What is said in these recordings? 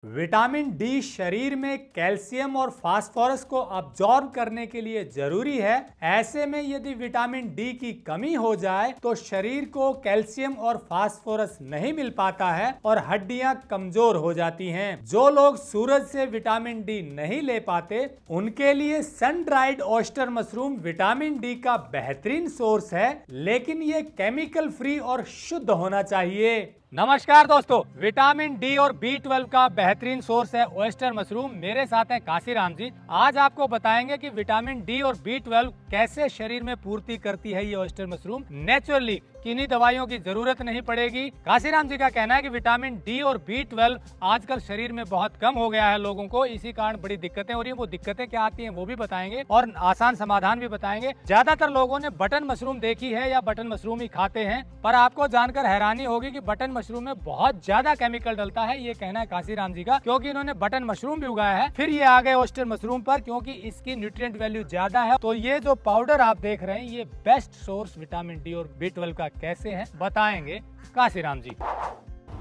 Vitamin D शरीर में calcium और फास्फोरस को अब्जॉर्ब करने के लिए जरूरी है। ऐसे में यदि विटामिन डी की कमी हो जाए तो शरीर को कैल्शियम और फास्फोरस नहीं मिल पाता है और हड्डियां कमजोर हो जाती हैं। जो लोग सूरज से विटामिन डी नहीं ले पाते उनके लिए sun dried oyster mushroom vitamin D का बेहतरीन सोर्स है, लेकिन ये केमिकल फ्री और शुद्ध होना चाहिए। नमस्कार दोस्तों, विटामिन डी और B12 का बेहतरीन सोर्स है ऑयस्टर मशरूम। मेरे साथ हैं काशीराम जी। आज आपको बताएंगे कि विटामिन डी और B12 कैसे शरीर में पूर्ति करती है ये ऑयस्टर मशरूम नेचुरली। किन्हीं दवाइयों की जरूरत नहीं पड़ेगी। काशीराम जी का कहना है कि विटामिन डी और B12 आजकल शरीर में बहुत कम हो गया है लोगों को, इसी कारण बड़ी दिक्कतें हो रही है। वो दिक्कतें क्या आती हैं वो भी बताएंगे और आसान समाधान भी बताएंगे। ज्यादातर लोगों ने बटन मशरूम देखी है या बटन मशरूम ही खाते हैं, पर आपको जानकर हैरानी होगी कि बटन मशरूम में बहुत ज्यादा केमिकल डलता है। ये कहना है काशीराम जी का, क्योंकि इन्होंने बटन मशरूम भी उगाया है। फिर ये आ गए ऑयस्टर मशरूम पर, क्योंकि इसकी न्यूट्रिएंट वैल्यू ज्यादा है। तो ये जो पाउडर आप देख रहे हैं ये बेस्ट सोर्स विटामिन डी और B12 का कैसे है बताएंगे काशीराम जी।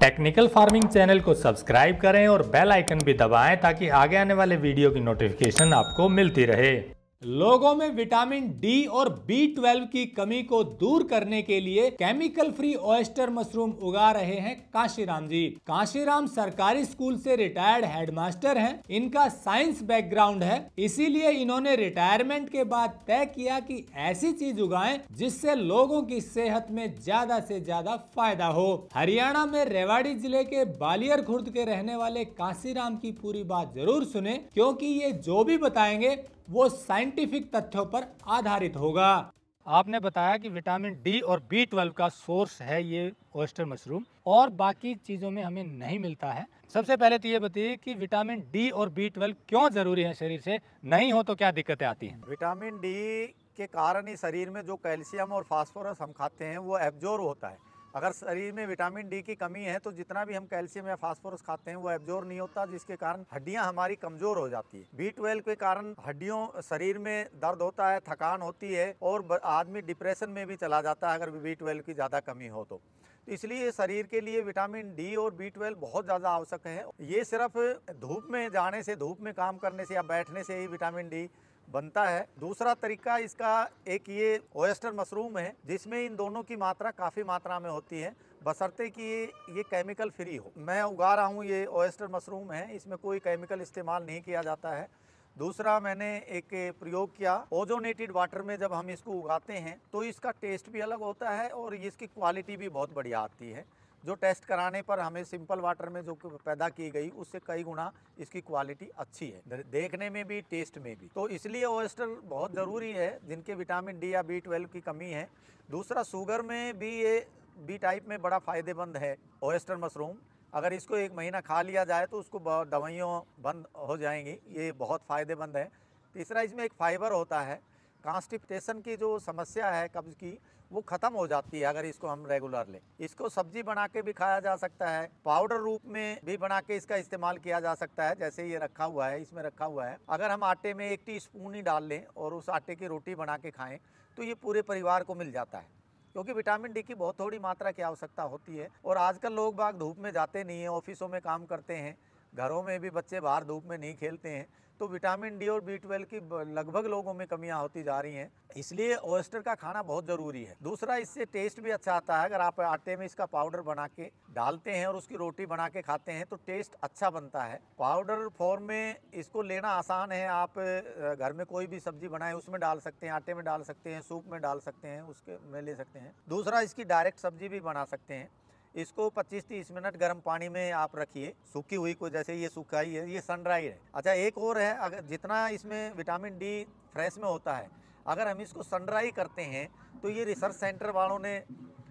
टेक्निकल फार्मिंग चैनल को सब्सक्राइब करें और बेल आइकन भी दबाएं ताकि आगे आने वाले वीडियो की नोटिफिकेशन आपको मिलती रहे। लोगों में विटामिन डी और B12 की कमी को दूर करने के लिए केमिकल फ्री ऑयस्टर मशरूम उगा रहे हैं काशीराम जी। काशीराम सरकारी स्कूल से रिटायर्ड हेडमास्टर हैं। इनका साइंस बैकग्राउंड है, इसीलिए इन्होंने रिटायरमेंट के बाद तय किया कि ऐसी चीज उगाएं जिससे लोगों की सेहत में ज्यादा से ज्यादा फायदा हो। हरियाणा में रेवाड़ी जिले के बालियर खुर्द के रहने वाले काशीराम की पूरी बात जरूर सुने, क्योंकि ये जो भी बताएंगे वो साइंटिफिक तथ्यों पर आधारित होगा। आपने बताया कि विटामिन डी और B12 का सोर्स है ये ऑयस्टर मशरूम, और बाकी चीजों में हमें नहीं मिलता है। सबसे पहले तो ये बताइए कि विटामिन डी और B12 क्यों जरूरी है शरीर से, नहीं हो तो क्या दिक्कतें आती हैं? विटामिन डी के कारण ही शरीर में जो कैल्शियम और फास्फोरस हम खाते हैं वो एब्जॉर्ब होता है। अगर शरीर में विटामिन डी की कमी है तो जितना भी हम कैल्शियम या फास्फोरस खाते हैं वो एब्जॉर्ब नहीं होता, जिसके कारण हड्डियां हमारी कमजोर हो जाती है। B12 के कारण हड्डियों शरीर में दर्द होता है, थकान होती है और आदमी डिप्रेशन में भी चला जाता है अगर B12 की ज़्यादा कमी हो तो इसलिए शरीर के लिए विटामिन डी और B12 बहुत ज़्यादा आवश्यक है। ये सिर्फ धूप में जाने से, धूप में काम करने से या बैठने से ही विटामिन डी बनता है। दूसरा तरीका इसका एक ये ऑयस्टर मशरूम है जिसमें इन दोनों की मात्रा काफ़ी मात्रा में होती है, बशर्ते कि ये केमिकल फ्री हो। मैं उगा रहा हूँ, ये ऑयस्टर मशरूम है, इसमें कोई केमिकल इस्तेमाल नहीं किया जाता है। दूसरा मैंने एक प्रयोग किया, ओजोनेटेड वाटर में जब हम इसको उगाते हैं तो इसका टेस्ट भी अलग होता है और इसकी क्वालिटी भी बहुत बढ़िया आती है। जो टेस्ट कराने पर हमें सिंपल वाटर में जो पैदा की गई उससे कई गुना इसकी क्वालिटी अच्छी है, देखने में भी टेस्ट में भी। तो इसलिए ऑयस्टर बहुत ज़रूरी है जिनके विटामिन डी या B12 की कमी है। दूसरा, शुगर में भी ये बी टाइप में बड़ा फ़ायदेमंद है ऑयस्टर मशरूम। अगर इसको 1 महीना खा लिया जाए तो उसको दवाइयों बंद हो जाएंगी, ये बहुत फ़ायदेमंद है। तीसरा, इसमें एक फाइबर होता है, कॉन्स्टिपेशन की जो समस्या है कब्ज़ की वो ख़त्म हो जाती है अगर इसको हम रेगुलर लें। इसको सब्जी बना के भी खाया जा सकता है, पाउडर रूप में भी बना के इसका इस्तेमाल किया जा सकता है, जैसे ये रखा हुआ है, इसमें रखा हुआ है। अगर हम आटे में 1 टीस्पून ही डाल लें और उस आटे की रोटी बना के खाएं तो ये पूरे परिवार को मिल जाता है, क्योंकि विटामिन डी की बहुत थोड़ी मात्रा की आवश्यकता होती है। और आजकल लोग बाग धूप में जाते नहीं हैं, ऑफिसों में काम करते हैं, घरों में भी बच्चे बाहर धूप में नहीं खेलते हैं, तो विटामिन डी और B12 की लगभग लोगों में कमियां होती जा रही हैं। इसलिए ऑयस्टर का खाना बहुत ज़रूरी है। दूसरा, इससे टेस्ट भी अच्छा आता है। अगर आप आटे में इसका पाउडर बना के डालते हैं और उसकी रोटी बना के खाते हैं तो टेस्ट अच्छा बनता है। पाउडर फॉर्म में इसको लेना आसान है, आप घर में कोई भी सब्जी बनाएं उसमें डाल सकते हैं, आटे में डाल सकते हैं, सूप में डाल सकते हैं, उसके में ले सकते हैं। दूसरा, इसकी डायरेक्ट सब्जी भी बना सकते हैं। इसको 25-30 मिनट गर्म पानी में आप रखिए, सूखी हुई को, जैसे ये सूखाई है, ये सन ड्राई है। अच्छा, एक और है, अगर जितना इसमें विटामिन डी फ्रेश में होता है, अगर हम इसको सन ड्राई करते हैं तो ये रिसर्च सेंटर वालों ने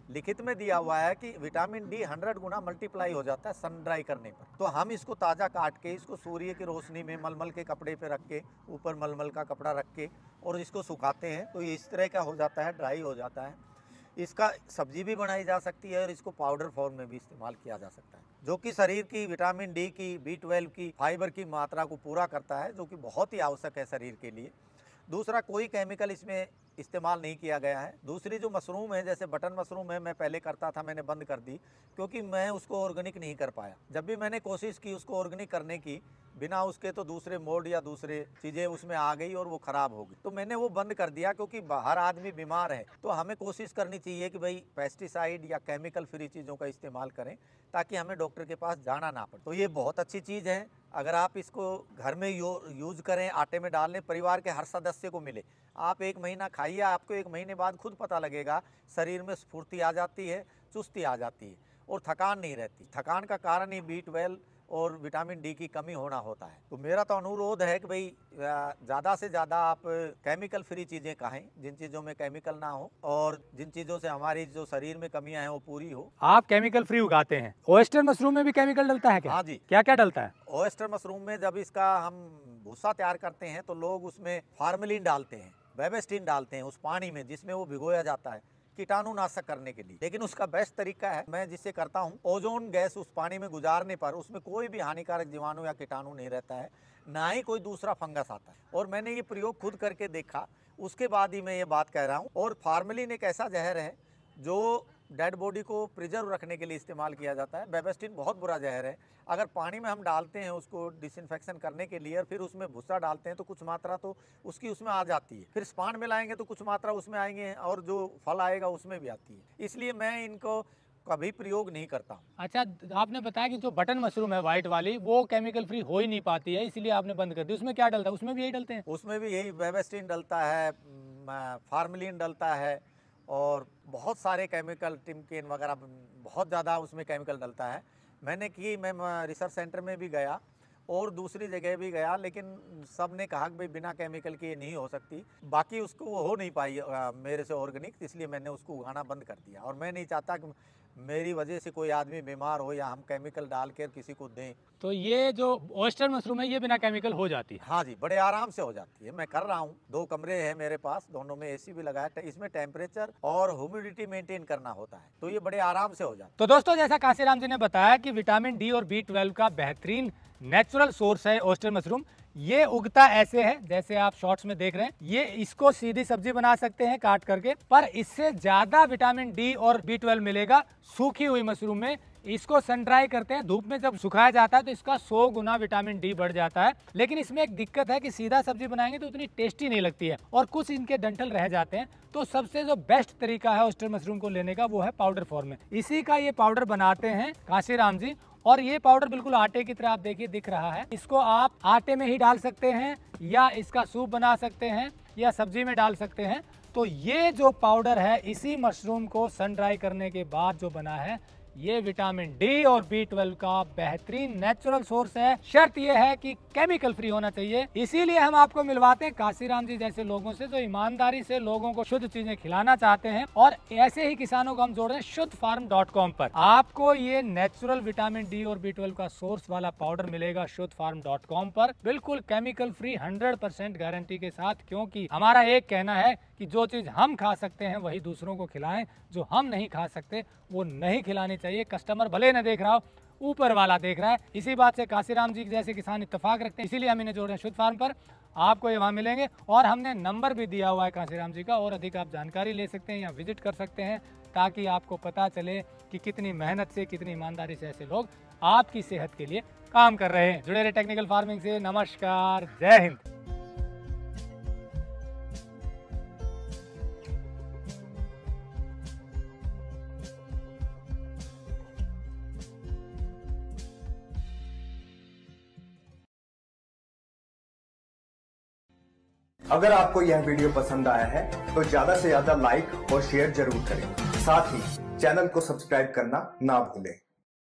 लिखित में दिया हुआ है कि विटामिन डी 100 गुना मल्टीप्लाई हो जाता है सन ड्राई करने पर। तो हम इसको ताज़ा काट के इसको सूर्य की रोशनी में मलमल के कपड़े पे रख के, ऊपर मलमल का कपड़ा रख के और इसको सुखाते हैं तो ये इस तरह का हो जाता है, ड्राई हो जाता है। इसका सब्जी भी बनाई जा सकती है और इसको पाउडर फॉर्म में भी इस्तेमाल किया जा सकता है, जो कि शरीर की विटामिन डी की, B12 की, फाइबर की मात्रा को पूरा करता है, जो कि बहुत ही आवश्यक है शरीर के लिए। दूसरा, कोई केमिकल इसमें इस्तेमाल नहीं किया गया है। दूसरी जो मशरूम है, जैसे बटन मशरूम है, मैं पहले करता था, मैंने बंद कर दी क्योंकि मैं उसको ऑर्गेनिक नहीं कर पाया। जब भी मैंने कोशिश की उसको ऑर्गेनिक करने की बिना उसके, तो दूसरे मोड या दूसरे चीज़ें उसमें आ गई और वो ख़राब हो गई, तो मैंने वो बंद कर दिया। क्योंकि हर आदमी बीमार है तो हमें कोशिश करनी चाहिए कि भाई पेस्टिसाइड या केमिकल फ्री चीज़ों का इस्तेमाल करें ताकि हमें डॉक्टर के पास जाना ना पड़े। तो ये बहुत अच्छी चीज़ है। अगर आप इसको घर में यूज़ करें, आटे में डाल लें, परिवार के हर सदस्य को मिले, आप 1 महीना खाइए, आपको 1 महीने बाद खुद पता लगेगा शरीर में स्फूर्ति आ जाती है, चुस्ती आ जाती है और थकान नहीं रहती। थकान का कारण ही B12 और विटामिन डी की कमी होना होता है। तो मेरा तो अनुरोध है कि भाई ज़्यादा से ज़्यादा आप केमिकल फ्री चीज़ें खाएं, जिन चीज़ों में केमिकल ना हो और जिन चीज़ों से हमारी जो शरीर में कमियां हैं वो पूरी हो। आप केमिकल फ्री उगाते हैं, ओयस्टर मशरूम में भी केमिकल डलता है क्या? हाँ जी। क्या क्या डलता है? ओयस्टर मशरूम में जब इसका हम भूसा तैयार करते हैं तो लोग उसमें फार्मेलिन डालते हैं, बेबेस्टिन डालते हैं उस पानी में जिसमें वो भिगोया जाता है कीटाणुनाशक करने के लिए। लेकिन उसका बेस्ट तरीका है, मैं जिससे करता हूँ, ओजोन गैस उस पानी में गुजारने पर उसमें कोई भी हानिकारक जीवाणु या कीटाणु नहीं रहता है, ना ही कोई दूसरा फंगस आता है। और मैंने ये प्रयोग खुद करके देखा, उसके बाद ही मैं ये बात कह रहा हूँ। और फार्मेलिन एक ऐसा जहर है जो डेड बॉडी को प्रिजर्व रखने के लिए इस्तेमाल किया जाता है। बेबेस्टिन बहुत बुरा जहर है। अगर पानी में हम डालते हैं उसको डिसइंफेक्शन करने के लिए और फिर उसमें भूसा डालते हैं तो कुछ मात्रा तो उसकी उसमें आ जाती है, फिर स्पान मिलाएंगे तो कुछ मात्रा उसमें आएंगे और जो फल आएगा उसमें भी आती है। इसलिए मैं इनको कभी प्रयोग नहीं करता हूँ। अच्छा, आपने बताया कि जो बटन मशरूम है व्हाइट वाली, वो केमिकल फ्री हो ही नहीं पाती है, इसलिए आपने बंद कर दी। उसमें क्या डलता है? उसमें भी यही डलते हैं? उसमें भी यही बेबेस्टिन डलता है, फार्मेलिन डलता है और बहुत सारे केमिकल, टिमकेन वगैरह, बहुत ज़्यादा उसमें केमिकल डलता है। मैं रिसर्च सेंटर में भी गया और दूसरी जगह भी गया, लेकिन सब ने कहा कि भाई बिना केमिकल के ये नहीं हो सकती। बाकी उसको हो नहीं पाई मेरे से ऑर्गेनिक, इसलिए मैंने उसको उगाना बंद कर दिया। और मैं नहीं चाहता कि मेरी वजह से कोई आदमी बीमार हो या हम केमिकल डाल कर किसी को दें। तो ये जो ओयस्टर मशरूम है ये बिना केमिकल हो जाती है? हाँ जी, बड़े आराम से हो जाती है। मैं कर रहा हूँ, 2 कमरे हैं मेरे पास, दोनों में AC भी लगाया है। इसमें टेम्परेचर और ह्यूमिडिटी मेंटेन करना होता है, तो ये बड़े आराम से हो जाता है। तो दोस्तों, जैसा काशीराम जी ने बताया कि विटामिन डी और B12 का बेहतरीन नेचुरल सोर्स है ओयस्टर मशरूम। ये उगता ऐसे है जैसे आप शॉर्ट्स में देख रहे हैं। ये इसको सीधी सब्जी बना सकते हैं काट करके, पर इससे ज्यादा विटामिन डी और B12 मिलेगा सूखी हुई मशरूम में। इसको सन ड्राई करते हैं, धूप में जब सुखाया जाता है तो इसका 100 गुना विटामिन डी बढ़ जाता है। लेकिन इसमें एक दिक्कत है कि सीधा सब्जी बनाएंगे तो उतनी टेस्टी नहीं लगती है और कुछ इनके डंठल रह जाते हैं। तो सबसे जो बेस्ट तरीका है ओयस्टर मशरूम को लेने का वो है पाउडर फॉर्म में। इसी का ये पाउडर बनाते हैं काशीराम जी, और ये पाउडर बिल्कुल आटे की तरह आप देखिए दिख रहा है। इसको आप आटे में ही डाल सकते हैं या इसका सूप बना सकते हैं या सब्जी में डाल सकते हैं। तो ये जो पाउडर है इसी मशरूम को सन ड्राई करने के बाद जो बना है, ये विटामिन डी और B12 का बेहतरीन नेचुरल सोर्स है। शर्त यह है कि केमिकल फ्री होना चाहिए। इसीलिए हम आपको मिलवाते हैं काशीराम जी जैसे लोगों से जो ईमानदारी से लोगों को शुद्ध चीजें खिलाना चाहते हैं। और ऐसे ही किसानों को हम जोड़ रहे हैं शुद्धफार्म.com पर। आपको ये नेचुरल विटामिन डी और B12 का सोर्स वाला पाउडर मिलेगा शुद्धफार्म.com पर, बिल्कुल केमिकल फ्री 100% गारंटी के साथ। क्योंकि हमारा एक कहना है कि जो चीज हम खा सकते हैं वही दूसरों को खिलाएं, जो हम नहीं खा सकते वो नहीं खिलानी चाहिए। कस्टमर भले न देख रहा हो, ऊपर वाला देख रहा है। इसी बात से काशीराम जी जैसे किसान इत्तेफाक रखते हैं, इसीलिए हम इन्हें जोड़ रहे हैं शुद्ध फार्म पर। आपको ये वहाँ मिलेंगे और हमने नंबर भी दिया हुआ है काशीराम जी का, और अधिक आप जानकारी ले सकते हैं या विजिट कर सकते हैं ताकि आपको पता चले कि कितनी मेहनत से, कितनी ईमानदारी से ऐसे लोग आपकी सेहत के लिए काम कर रहे हैं। जुड़े रहे टेक्निकल फार्मिंग से। नमस्कार, जय हिंद। अगर आपको यह वीडियो पसंद आया है तो ज्यादा से ज्यादा लाइक और शेयर जरूर करें। साथ ही चैनल को सब्सक्राइब करना ना भूलें।